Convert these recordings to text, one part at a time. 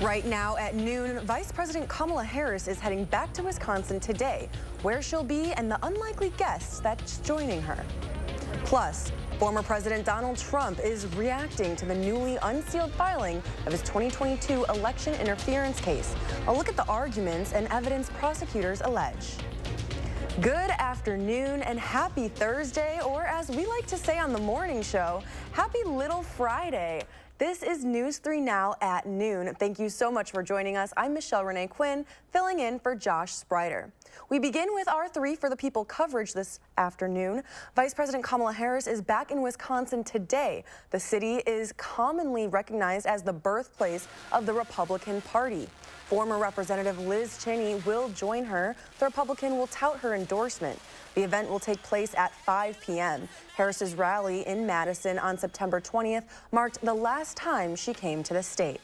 Right now at noon, Vice President Kamala Harris is heading back to Wisconsin today, where she'll be and the unlikely guests that's joining her. Plus, former President Donald Trump is reacting to the newly unsealed filing of his 2022 election interference case. A look at the arguments and evidence prosecutors allege. Good afternoon and happy Thursday, or as we like to say on the morning show, happy Little Friday. This is News 3 Now at noon. Thank you so much for joining us. I'm Michelle Renee Quinn, filling in for Josh Sprider. We begin with our 3 for the People coverage this afternoon. Vice President Kamala Harris is back in Wisconsin today. The city is commonly recognized as the birthplace of the Republican Party. Former Representative Liz Cheney will join her. The Republican will tout her endorsement. The event will take place at 5 p.m. Harris's rally in Madison on September 20th marked the last time she came to the state.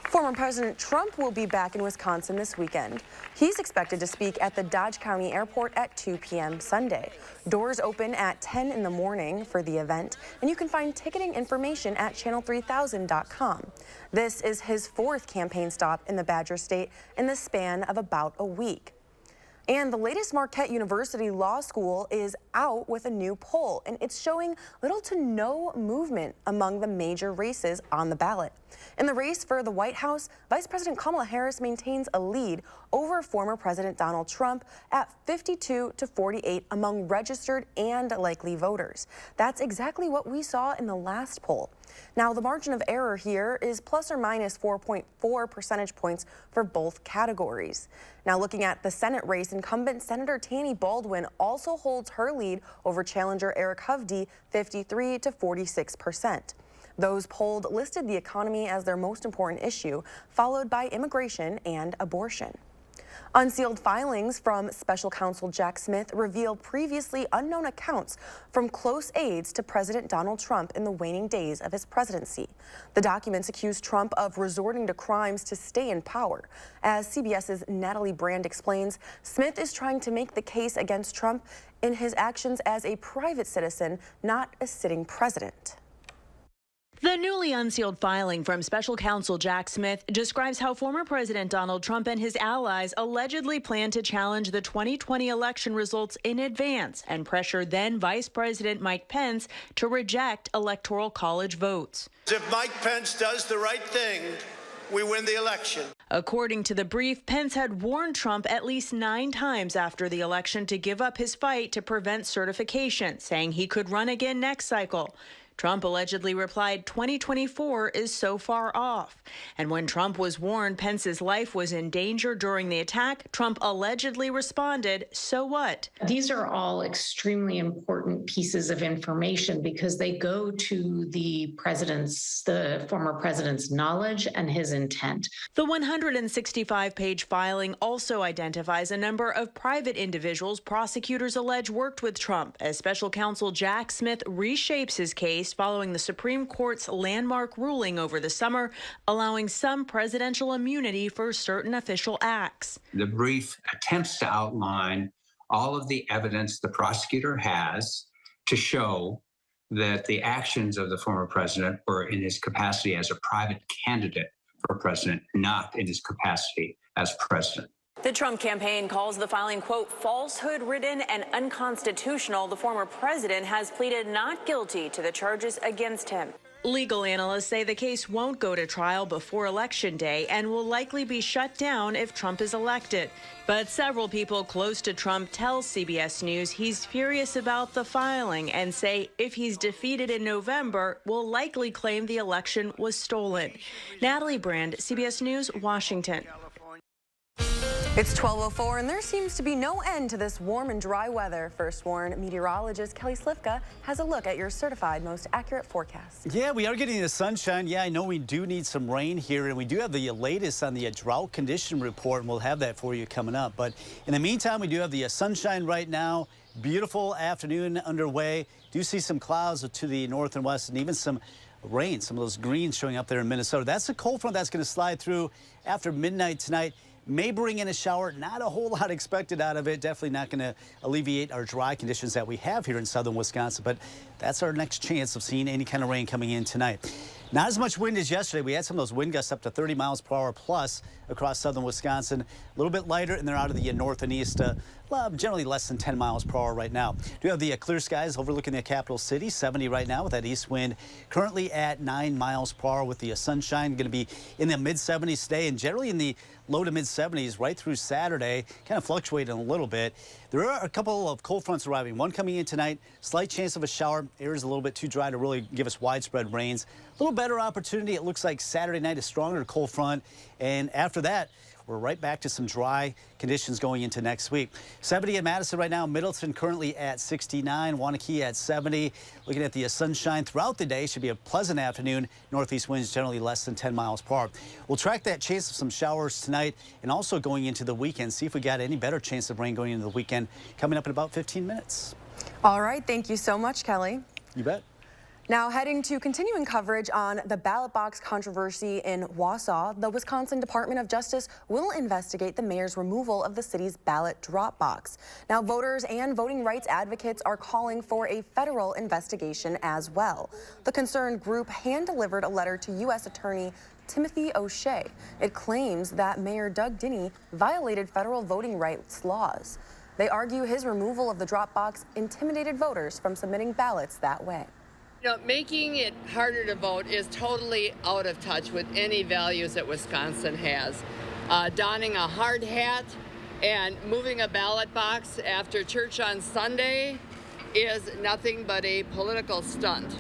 Former President Trump will be back in Wisconsin this weekend. He's expected to speak at the Dodge County Airport at 2 p.m. Sunday. Doors open at 10 in the morning for the event, and you can find ticketing information at channel3000.com. This is his 4th campaign stop in the Badger State in the span of about a week. And the latest Marquette University Law School is out with a new poll, and it's showing little to no movement among the major races on the ballot. In the race for the White House, Vice President Kamala Harris maintains a lead over former President Donald Trump at 52 to 48 among registered and likely voters. That's exactly what we saw in the last poll. Now, the margin of error here is plus or minus 4.4 percentage points for both categories. Now, looking at the Senate race, incumbent Senator Tanny Baldwin also holds her lead over challenger Eric Hovde, 53 to 46%. Those polled listed the economy as their most important issue, followed by immigration and abortion. Unsealed filings from Special Counsel Jack Smith reveal previously unknown accounts from close aides to President Donald Trump in the waning days of his presidency. The documents accuse Trump of resorting to crimes to stay in power. As CBS's Natalie Brand explains, Smith is trying to make the case against Trump in his actions as a private citizen, not a sitting president. The newly unsealed filing from Special Counsel Jack Smith describes how former President Donald Trump and his allies allegedly planned to challenge the 2020 election results in advance and pressure then Vice President Mike Pence to reject Electoral College votes. If Mike Pence does the right thing, we win the election. According to the brief, Pence had warned Trump at least 9 times after the election to give up his fight to prevent certification, saying he could run again next cycle. Trump allegedly replied, 2024 is so far off. And when Trump was warned Pence's life was in danger during the attack, Trump allegedly responded, so what? These are all extremely important pieces of information because they go to the former president's knowledge and his intent. The 165-page filing also identifies a number of private individuals prosecutors allege worked with Trump as Special Counsel Jack Smith reshapes his case following the Supreme Court's landmark ruling over the summer, allowing some presidential immunity for certain official acts. The brief attempts to outline all of the evidence the prosecutor has to show that the actions of the former president were in his capacity as a private candidate for president, not in his capacity as president. The Trump campaign calls the filing, quote, falsehood-ridden and unconstitutional. The former president has pleaded not guilty to the charges against him. Legal analysts say the case won't go to trial before Election Day and will likely be shut down if Trump is elected. But several people close to Trump tell CBS News he's furious about the filing and say if he's defeated in November, will likely claim the election was stolen. Natalie Brand, CBS News, Washington. It's 12:04, and there seems to be no end to this warm and dry weather. First Warn meteorologist Kelly Slifka has a look at your certified most accurate forecast. Yeah, we are getting the sunshine. Yeah, I know we do need some rain here, and we do have the latest on the drought condition report, and we'll have that for you coming up. But in the meantime, we do have the sunshine right now. Beautiful afternoon underway. Do see some clouds to the north and west, and even some rain, some of those greens showing up there in Minnesota. That's a cold front that's going to slide through after midnight tonight. May bring in a shower, not a whole lot expected out of it. Definitely not going to alleviate our dry conditions that we have here in southern Wisconsin. But That's our next chance of seeing any kind of rain coming in tonight. Not as much wind as yesterday. We had some of those wind gusts up to 30 miles per hour plus across southern Wisconsin. A little bit lighter, and they're out of the north and east. Well, generally less than 10 miles per hour right now. We have the clear skies overlooking the capital city, 70 right now with that east wind. Currently at 9 miles per hour with the sunshine. Going to be in the mid-70s today and generally in the low to mid-70s right through Saturday. Kind of fluctuating a little bit. There are a couple of cold fronts arriving. One coming in tonight. Slight chance of a shower. Air is a little bit too dry to really give us widespread rains. A little better opportunity. It looks like Saturday night is stronger cold front. And after that, we're right back to some dry conditions going into next week. 70 in Madison right now. Middleton currently at 69. Waunakee at 70. Looking at the sunshine throughout the day. Should be a pleasant afternoon. Northeast winds generally less than 10 miles per hour. We'll track that chance of some showers tonight and also going into the weekend. See if we got any better chance of rain going into the weekend coming up in about 15 minutes. All right. Thank you so much, Kelly. You bet. Now heading to continuing coverage on the ballot box controversy in Wausau, the Wisconsin Department of Justice will investigate the mayor's removal of the city's ballot drop box. Now voters and voting rights advocates are calling for a federal investigation as well. The concerned group hand-delivered a letter to U.S. Attorney Timothy O'Shea. It claims that Mayor Doug Dinney violated federal voting rights laws. They argue his removal of the drop box intimidated voters from submitting ballots that way. You know, making it harder to vote is totally out of touch with any values that Wisconsin has. Donning a hard hat and moving a ballot box after church on Sunday is nothing but a political stunt.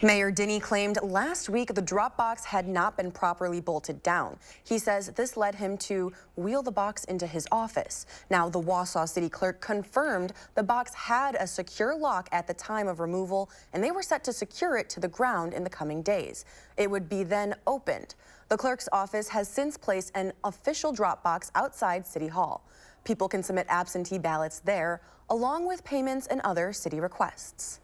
Mayor Dinney claimed last week the drop box had not been properly bolted down. He says this led him to wheel the box into his office. Now, the Wausau city clerk confirmed the box had a secure lock at the time of removal, and they were set to secure it to the ground in the coming days. It would be then opened. The clerk's office has since placed an official drop box outside City Hall. People can submit absentee ballots there, along with payments and other city requests.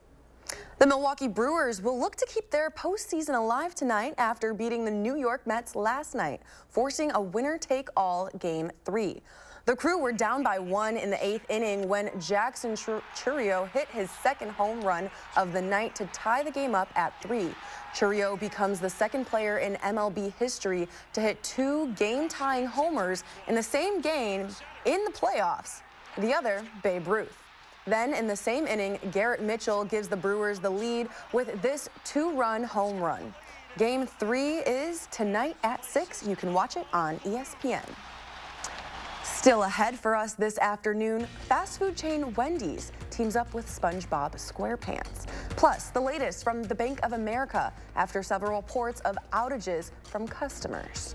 The Milwaukee Brewers will look to keep their postseason alive tonight after beating the New York Mets last night, forcing a winner-take-all Game 3. The Crew were down by 1 in the 8th inning when Jackson Chourio hit his second home run of the night to tie the game up at 3. Chourio becomes the second player in MLB history to hit 2 game-tying homers in the same game in the playoffs. The other, Babe Ruth. Then in the same inning, Garrett Mitchell gives the Brewers the lead with this 2-run home run. Game 3 is tonight at 6. You can watch it on ESPN. Still ahead for us this afternoon, fast food chain Wendy's teams up with SpongeBob SquarePants. Plus, the latest from the Bank of America after several reports of outages from customers.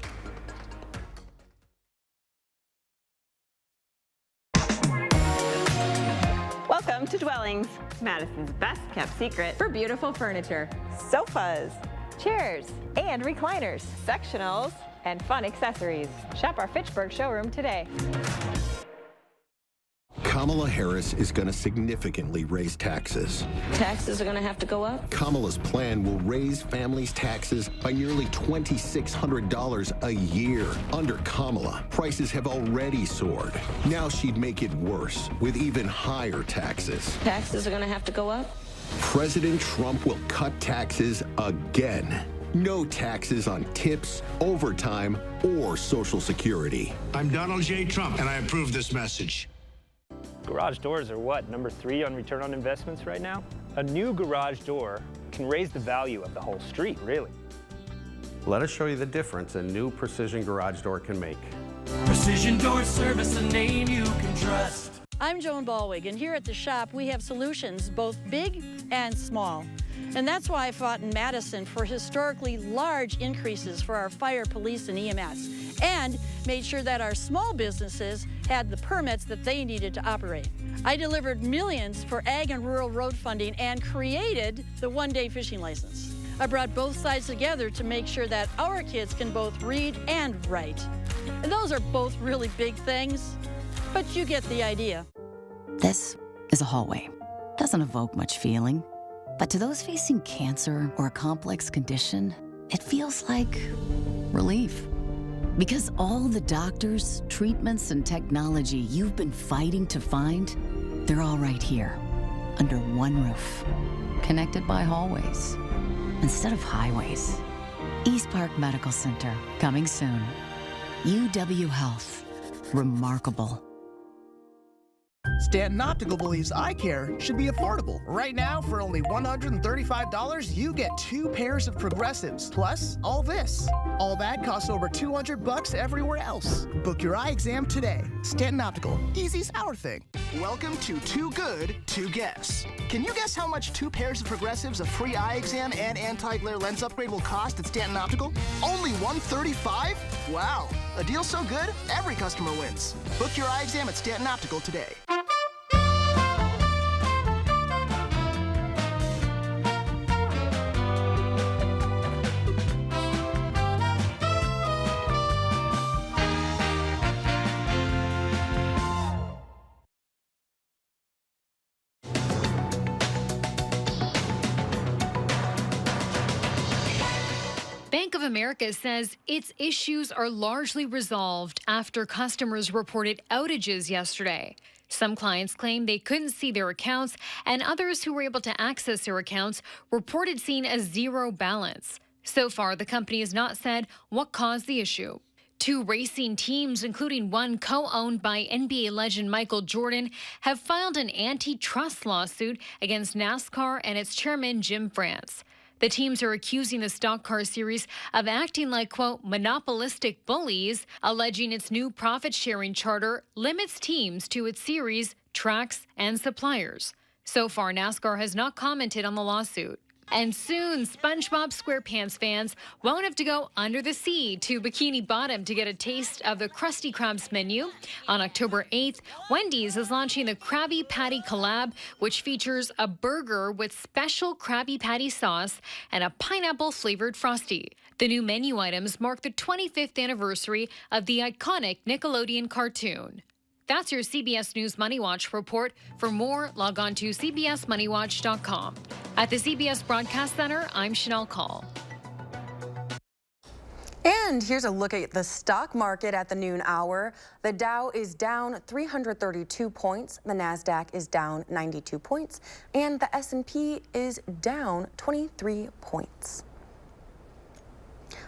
Welcome to Dwellings, Madison's best kept secret for beautiful furniture, sofas, chairs, and recliners, sectionals, and fun accessories. Shop our Fitchburg showroom today. Kamala Harris is going to significantly raise taxes. Taxes are going to have to go up? Kamala's plan will raise families' taxes by nearly $2,600 a year. Under Kamala, prices have already soared. Now she'd make it worse with even higher taxes. Taxes are going to have to go up? President Trump will cut taxes again. No taxes on tips, overtime, or Social Security. I'm Donald J. Trump, and I approve this message. Garage doors are what, number 3 on return on investments right now? A new garage door can raise the value of the whole street, really. Let us show you the difference a new precision garage door can make. Precision Door Service, a name you can trust. I'm Joan Balwig, and here at the shop we have solutions both big and small. And that's why I fought in Madison for historically large increases for our fire, police, and EMS, and made sure that our small businesses had the permits that they needed to operate. I delivered millions for ag and rural road funding and created the one-day fishing license. I brought both sides together to make sure that our kids can both read and write. And those are both really big things, but you get the idea. This is a hallway. Doesn't evoke much feeling. But to those facing cancer or a complex condition, it feels like relief. Because all the doctors, treatments, and technology you've been fighting to find, they're all right here. under one roof, connected by hallways instead of highways. East Park Medical Center, coming soon. UW Health, remarkable. Stanton Optical believes eye care should be affordable. Right now, for only $135, you get 2 pairs of progressives, plus all this. All that costs over $200 everywhere else. Book your eye exam today. Stanton Optical, easy's our thing. Welcome to Too Good to Guess. Can you guess how much 2 pairs of progressives, a free eye exam, and anti-glare lens upgrade will cost at Stanton Optical? Only $135? Wow, a deal so good, every customer wins. Book your eye exam at Stanton Optical today. Bank of America says its issues are largely resolved after customers reported outages yesterday. Some clients claim they couldn't see their accounts, and others who were able to access their accounts reported seeing a zero balance. So far, the company has not said what caused the issue. 2 racing teams, including one co-owned by NBA legend Michael Jordan, have filed an antitrust lawsuit against NASCAR and its chairman, Jim France. The teams are accusing the stock car series of acting like, quote, monopolistic bullies, alleging its new profit-sharing charter limits teams to its series, tracks, and suppliers. So far, NASCAR has not commented on the lawsuit. And soon, SpongeBob SquarePants fans won't have to go under the sea to Bikini Bottom to get a taste of the Krusty Krabs menu. On October 8th, Wendy's is launching the Krabby Patty collab, which features a burger with special Krabby Patty sauce and a pineapple-flavored Frosty. The new menu items mark the 25th anniversary of the iconic Nickelodeon cartoon. That's your CBS News Money Watch report. For more, log on to cbsmoneywatch.com. At the CBS Broadcast Center, I'm Chanel Call. And here's a look at the stock market at the noon hour. The Dow is down 332 points. The NASDAQ is down 92 points. And the S&P is down 23 points.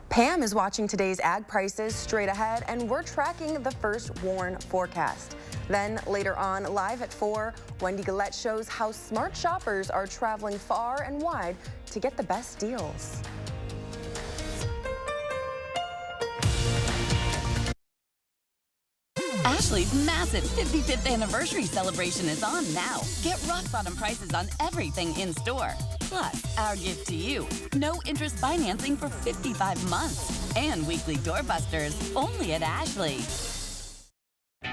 Pam is watching today's ag prices straight ahead, and we're tracking the first WARN forecast. Then later on, live at 4, Wendy Gillette shows how smart shoppers are traveling far and wide to get the best deals. Ashley's massive 55th anniversary celebration is on now. Get rock bottom prices on everything in store. Plus, our gift to you, no interest financing for 55 months. And weekly doorbusters only at Ashley.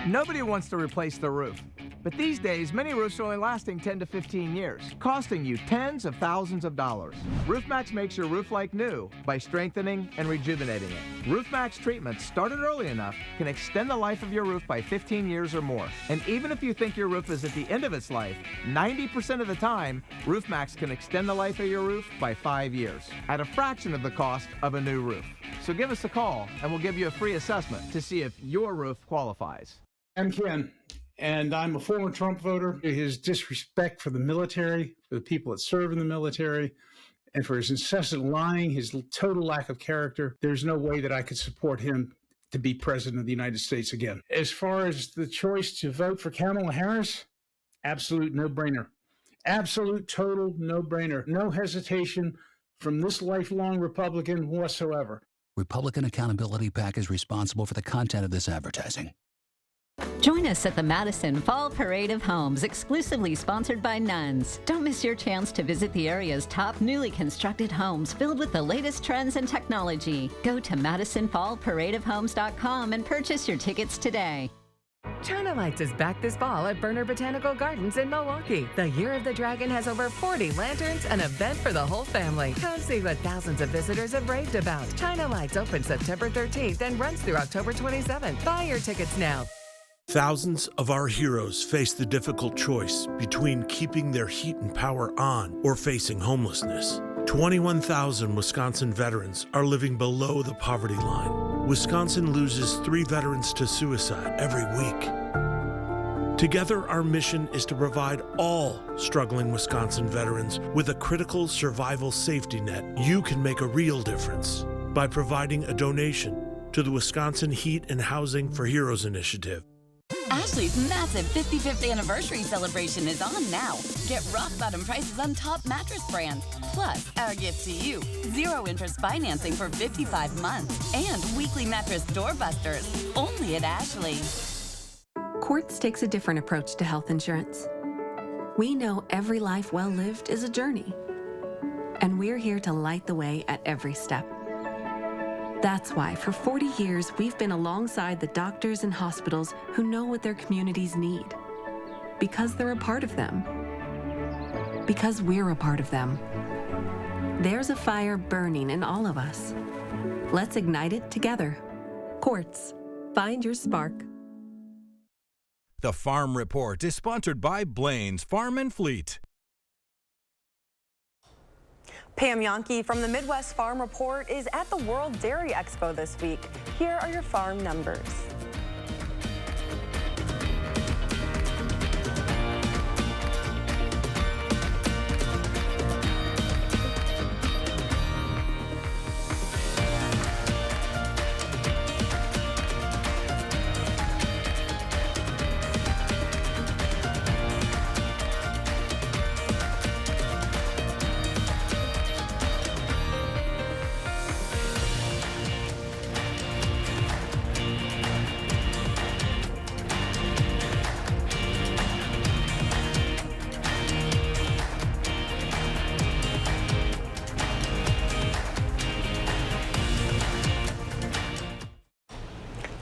Nobody wants to replace the roof. But these days, many roofs are only lasting 10 to 15 years, costing you tens of thousands of dollars. RoofMax makes your roof like new by strengthening and rejuvenating it. RoofMax treatments, started early enough, can extend the life of your roof by 15 years or more. And even if you think your roof is at the end of its life, 90% of the time, RoofMax can extend the life of your roof by 5 years at a fraction of the cost of a new roof. So give us a call and we'll give you a free assessment to see if your roof qualifies. I'm Ken, and I'm a former Trump voter. His disrespect for the military, for the people that serve in the military, and for his incessant lying, his total lack of character, there's no way that I could support him to be president of the United States again. As far as the choice to vote for Kamala Harris, absolute no-brainer. Absolute, total no-brainer. No hesitation from this lifelong Republican whatsoever. Republican Accountability PAC is responsible for the content of this advertising. Join us at the Madison Fall Parade of Homes, exclusively sponsored by Nuns. Don't miss your chance to visit the area's top newly constructed homes filled with the latest trends and technology. Go to MadisonFallParadeOfHomes.com and purchase your tickets today. China Lights is back this fall at Berner Botanical Gardens in Milwaukee. The Year of the Dragon has over 40 lanterns, an event for the whole family. Come see what thousands of visitors have raved about. China Lights opens September 13th and runs through October 27th. Buy your tickets now. Thousands of our heroes face the difficult choice between keeping their heat and power on or facing homelessness. 21,000 Wisconsin veterans are living below the poverty line. Wisconsin loses 3 veterans to suicide every week. Together, our mission is to provide all struggling Wisconsin veterans with a critical survival safety net. You can make a real difference by providing a donation to the Wisconsin Heat and Housing for Heroes initiative. Ashley's massive 55th anniversary celebration is on now. Get rock-bottom prices on top mattress brands. Plus, our gift to you, 0 interest financing for 55 months. And weekly mattress doorbusters, only at Ashley. Quartz takes a different approach to health insurance. We know every life well lived is a journey, and we're here to light the way at every step. That's why for 40 years, we've been alongside the doctors and hospitals who know what their communities need. Because they're a part of them. Because we're a part of them. There's a fire burning in all of us. Let's ignite it together. Quartz. Find your spark. The Farm Report is sponsored by Blaine's Farm and Fleet. Pam Yonke from the Midwest Farm Report is at the World Dairy Expo this week. Here are your farm numbers.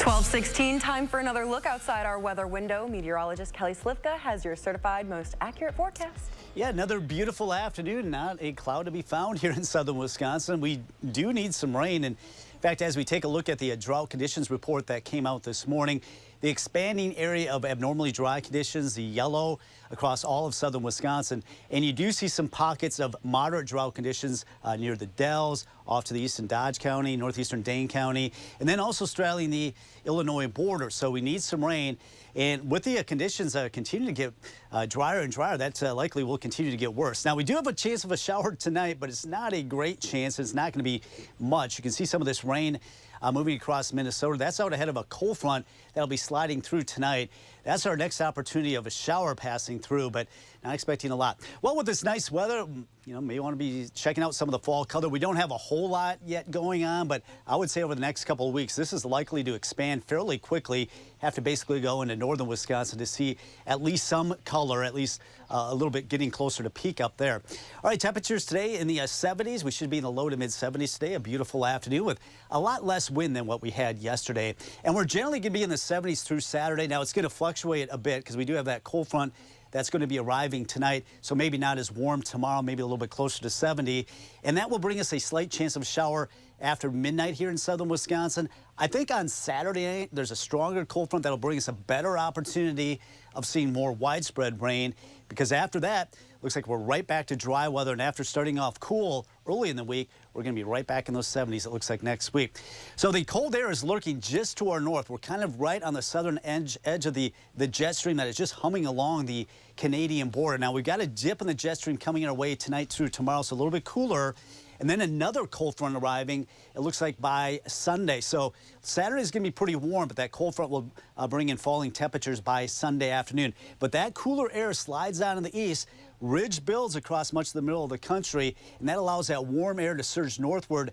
.16, time for another look outside our weather window. Meteorologist Kelly Slifka has your certified most accurate forecast. Yeah, another beautiful afternoon. Not a cloud to be found here in southern Wisconsin. We do need some rain. And in fact, as we take a look at the drought conditions report that came out this morning, the expanding area of abnormally dry conditions, the yellow across all of southern Wisconsin. And you do see some pockets of moderate drought conditions near the Dells, off to the east in Dodge County, northeastern Dane County, and then also straddling the Illinois border. So we need some rain. And with the conditions continue to get drier and drier, that likely will continue to get worse. Now, we do have a chance of a shower tonight, but it's not a great chance. It's not going to be much. You can see some of this rain moving across Minnesota. That's out ahead of a cold front that'll be sliding through tonight. That's our next opportunity of a shower passing through, but not expecting a lot. Well, with this nice weather, you know, may want to be checking out some of the fall color. We don't have a whole lot yet going on, but I would say over the next couple of weeks, this is likely to expand fairly quickly. Have to basically go into northern Wisconsin to see at least some color, at least a little bit getting closer to peak up there. All right, temperatures today in the 70s. We should be in the low to mid 70s today. A beautiful afternoon with a lot less wind than what we had yesterday. And we're generally going to be in the 70s through Saturday. Now, it's going to fluctuate a bit because we do have that cold front that's going to be arriving tonight, so maybe not as warm tomorrow, maybe a little bit closer to 70. And that will bring us a slight chance of shower after midnight here in southern Wisconsin. I think on Saturday night, there's a stronger cold front that'll bring us a better opportunity of seeing more widespread rain, because after that, looks like we're right back to dry weather. And after starting off cool early in the week, we're going to be right back in those 70s, it looks like, next week. So the cold air is lurking just to our north. We're kind of right on the southern edge of the jet stream that is just humming along the Canadian border. Now, we've got a dip in the jet stream coming our way tonight through tomorrow, so a little bit cooler. And then another cold front arriving, it looks like, by Sunday. So Saturday is going to be pretty warm, but that cold front will bring in falling temperatures by Sunday afternoon. But that cooler air slides out in the east. Ridge builds across much of the middle of the country, and that allows that warm air to surge northward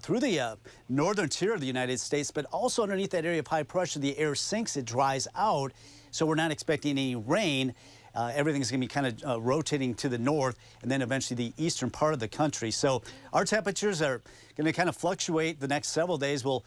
through the northern tier of the United States, but also underneath that area of high pressure, the air sinks, it dries out, so we're not expecting any rain. Everything's going to be kind of rotating to the north and then eventually the eastern part of the country. So our temperatures are going to kind of fluctuate the next several days. We'll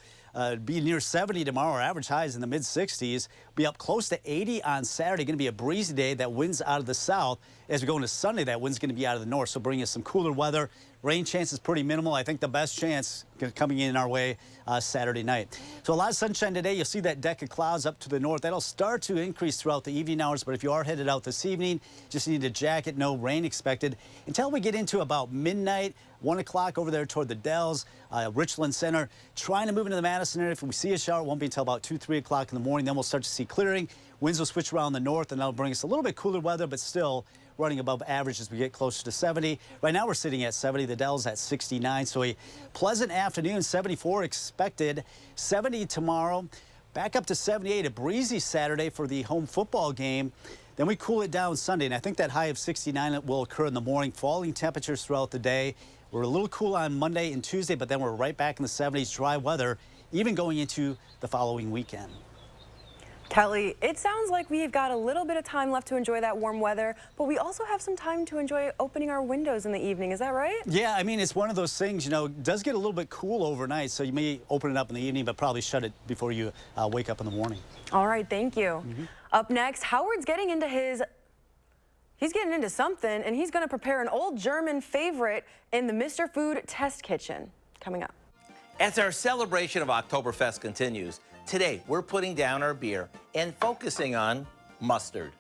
be near 70 tomorrow. Our average highs in the mid-60s. Be up close to 80 on Saturday. Going to be a breezy day. That wind's out of the south. As we go into Sunday, that wind's going to be out of the north. So bring us some cooler weather. Rain chance is pretty minimal. I think the best chance coming in our way Saturday night. So a lot of sunshine today. You'll see that deck of clouds up to the north. That'll start to increase throughout the evening hours. But if you are headed out this evening, just need a jacket. No rain expected until we get into about midnight. 1 o'clock over there toward the Dells, Richland Center. Trying to move into the Madison area. If we see a shower, it won't be until about 2, 3 o'clock in the morning. Then we'll start to see clearing. Winds will switch around the north, and that'll bring us a little bit cooler weather, but still running above average as we get closer to 70. Right now we're sitting at 70. The Dells at 69. So a pleasant afternoon. 74 expected. 70 tomorrow. Back up to 78. A breezy Saturday for the home football game. Then we cool it down Sunday, and I think that high of 69 will occur in the morning. Falling temperatures throughout the day. We're a little cool on Monday and Tuesday, but then we're right back in the 70s. Dry weather, even going into the following weekend. Kelly, it sounds like we've got a little bit of time left to enjoy that warm weather, but we also have some time to enjoy opening our windows in the evening. Is that right? Yeah, I mean, it's one of those things, you know, it does get a little bit cool overnight, so you may open it up in the evening, but probably shut it before you wake up in the morning. All right, thank you. Up next, Howard's getting into he's getting into something, and he's going to prepare an old German favorite in the Mr. Food test kitchen. Coming up. As our celebration of Oktoberfest continues, today we're putting down our beer and focusing on mustard.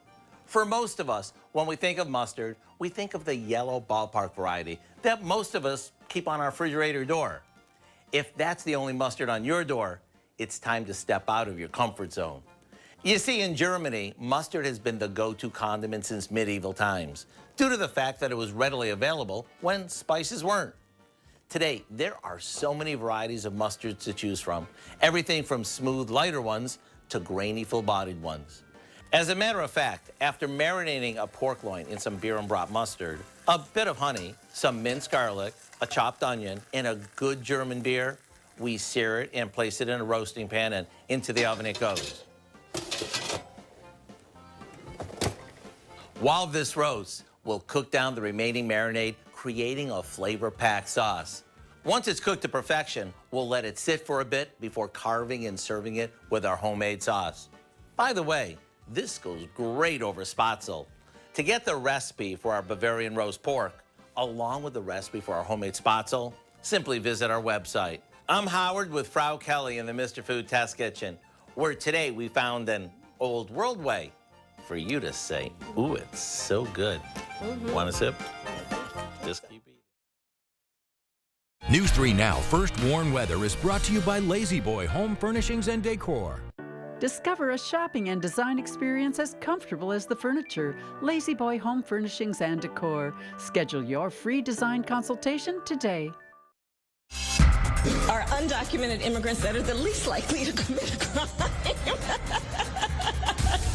For most of us, when we think of mustard, we think of the yellow ballpark variety that most of us keep on our refrigerator door. If that's the only mustard on your door, it's time to step out of your comfort zone. You see, in Germany, mustard has been the go-to condiment since medieval times, due to the fact that it was readily available when spices weren't. Today, there are so many varieties of mustards to choose from, everything from smooth, lighter ones to grainy, full-bodied ones. As a matter of fact, after marinating a pork loin in some beer and brat mustard, a bit of honey, some minced garlic, a chopped onion, and a good German beer, we sear it and place it in a roasting pan, and into the oven it goes. While this roasts, we'll cook down the remaining marinade, creating a flavor-packed sauce. Once it's cooked to perfection, we'll let it sit for a bit before carving and serving it with our homemade sauce. By the way, this goes great over spatzel. To get the recipe for our Bavarian roast pork, along with the recipe for our homemade spatzel, simply visit our website. I'm Howard with Frau Kelly in the Mr. Food Test Kitchen, where today we found an old world way for you to say, ooh, it's so good. Want a sip? Just keep eating. News 3 Now First Warn Weather is brought to you by Lazy Boy Home Furnishings and Decor. Discover a shopping and design experience as comfortable as the furniture. Lazy Boy Home Furnishings and Decor. Schedule your free design consultation today. Are undocumented immigrants that are the least likely to commit a crime.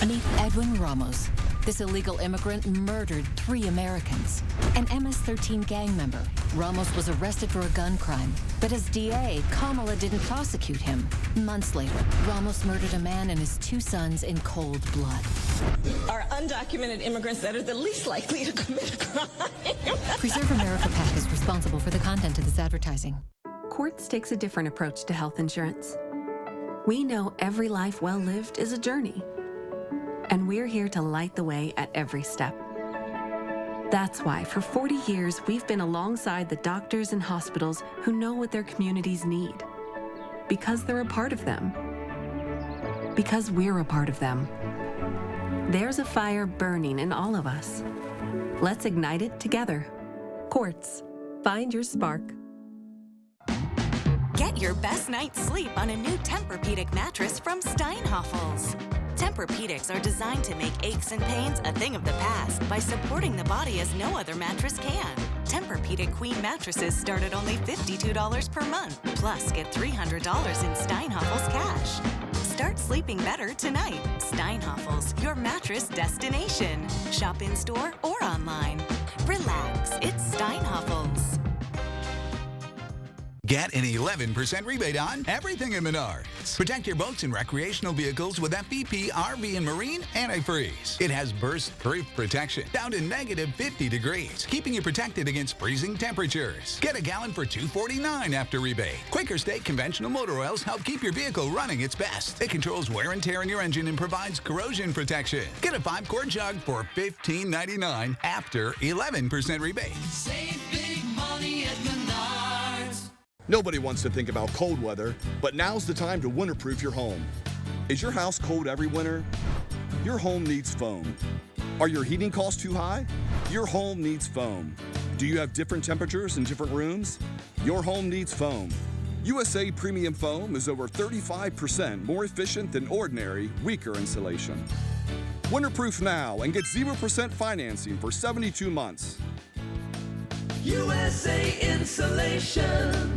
Meet Edwin Ramos. This illegal immigrant murdered 3 Americans. An MS-13 gang member, Ramos was arrested for a gun crime. But as DA, Kamala didn't prosecute him. Months later, Ramos murdered a man and his 2 sons in cold blood. Are undocumented immigrants that are the least likely to commit a crime. Preserve America PAC is responsible for the content of this advertising. Quartz takes a different approach to health insurance. We know every life well lived is a journey, and we're here to light the way at every step. That's why for 40 years, we've been alongside the doctors and hospitals who know what their communities need. Because they're a part of them. Because we're a part of them. There's a fire burning in all of us. Let's ignite it together. Quartz. Find your spark. Get your best night's sleep on a new Tempur-Pedic mattress from Steinhoffels. Tempur-Pedics are designed to make aches and pains a thing of the past by supporting the body as no other mattress can. Tempur-Pedic Queen mattresses start at only $52 per month. Plus, get $300 in Steinhoffels cash. Start sleeping better tonight. Steinhoffels, your mattress destination. Shop in-store or online. Relax, it's Steinhoffels. Get an 11% rebate on everything in Menards. Protect your boats and recreational vehicles with FVP RV and Marine Antifreeze. It has burst-proof protection down to -50 degrees, keeping you protected against freezing temperatures. Get a gallon for $2.49 after rebate. Quicker State conventional motor oils help keep your vehicle running its best. It controls wear and tear in your engine and provides corrosion protection. Get a 5-quart jug for $15.99 after 11% rebate. Save big money at Menards. Nobody wants to think about cold weather, but now's the time to winterproof your home. Is your house cold every winter? Your home needs foam. Are your heating costs too high? Your home needs foam. Do you have different temperatures in different rooms? Your home needs foam. USA Premium Foam is over 35% more efficient than ordinary, weaker insulation. Winterproof now and get 0% financing for 72 months. USA Insulation.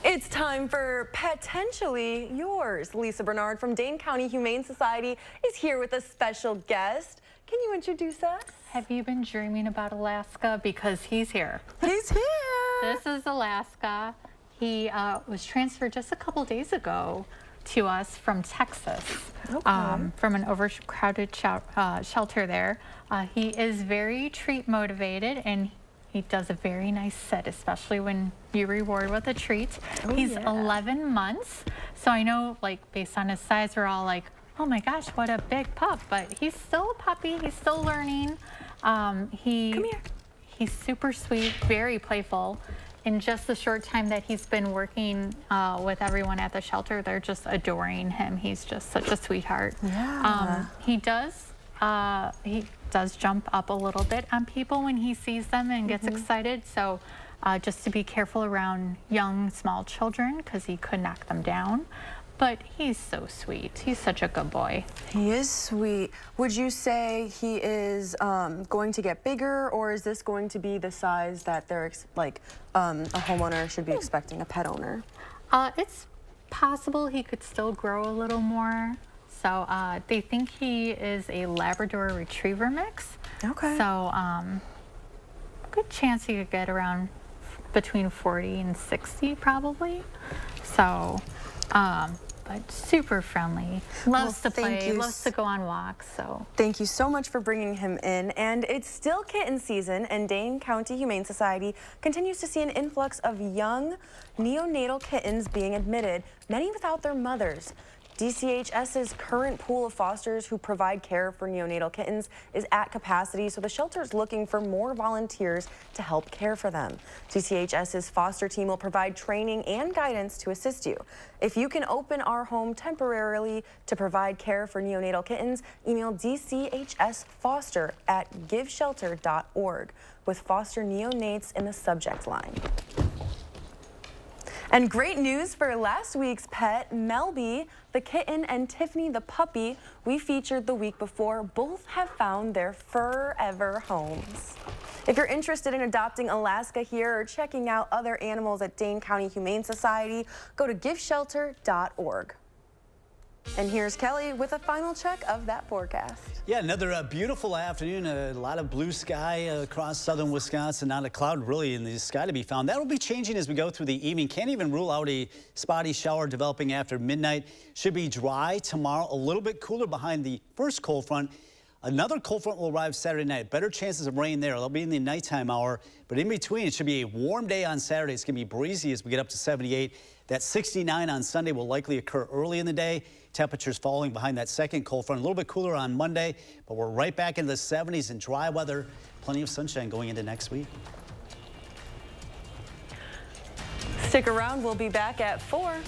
It's time for Potentially Yours. Lisa Bernard from Dane County Humane Society is here with a special guest. Can you introduce us? Have you been dreaming about Alaska? Because he's here. He's here. This is Alaska. He was transferred just a couple days ago to us from Texas, from an overcrowded shelter there. He is very treat motivated, and he does a very nice sit, especially when you reward with a treat. He's 11 months, so I know, like, based on his size, we're all like, oh my gosh, what a big pup, but he's still a puppy. He's still learning. Come here. He's super sweet, very playful. In just the short time that he's been working with everyone at the shelter, they're just adoring him. He's just such a sweetheart. Yeah. He does jump up a little bit on people when he sees them and gets excited. So just to be careful around young, small children, because he could knock them down. But he's so sweet. He's such a good boy. He is sweet. Would you say he is going to get bigger, or is this going to be the size that they're a homeowner should be expecting, a pet owner? It's possible he could still grow a little more. So they think he is a Labrador Retriever mix. Okay. So good chance he could get around between 40 and 60 probably. So. But super friendly, loves to play, loves to go on walks. So thank you so much for bringing him in. And it's still kitten season, and Dane County Humane Society continues to see an influx of young neonatal kittens being admitted, many without their mothers. DCHS's current pool of fosters who provide care for neonatal kittens is at capacity, so the shelter is looking for more volunteers to help care for them. DCHS's foster team will provide training and guidance to assist you. If you can open our home temporarily to provide care for neonatal kittens, email dchsfoster@giveshelter.org with foster neonates in the subject line. And great news for last week's pet, Melby, the kitten, and Tiffany, the puppy we featured the week before. Both have found their forever homes. If you're interested in adopting Alaska here or checking out other animals at Dane County Humane Society, go to giveshelter.org. And here's Kelly with a final check of that forecast. Yeah, another beautiful afternoon. A lot of blue sky across southern Wisconsin. Not a cloud really in the sky to be found. That'll be changing as we go through the evening. Can't even rule out a spotty shower developing after midnight. Should be dry tomorrow. A little bit cooler behind the first cold front. Another cold front will arrive Saturday night. Better chances of rain there. They'll be in the nighttime hour. But in between, it should be a warm day on Saturday. It's going to be breezy as we get up to 78. That 69 on Sunday will likely occur early in the day. Temperatures falling behind that second cold front. A little bit cooler on Monday, but we're right back into the 70s and dry weather. Plenty of sunshine going into next week. Stick around. We'll be back at 4.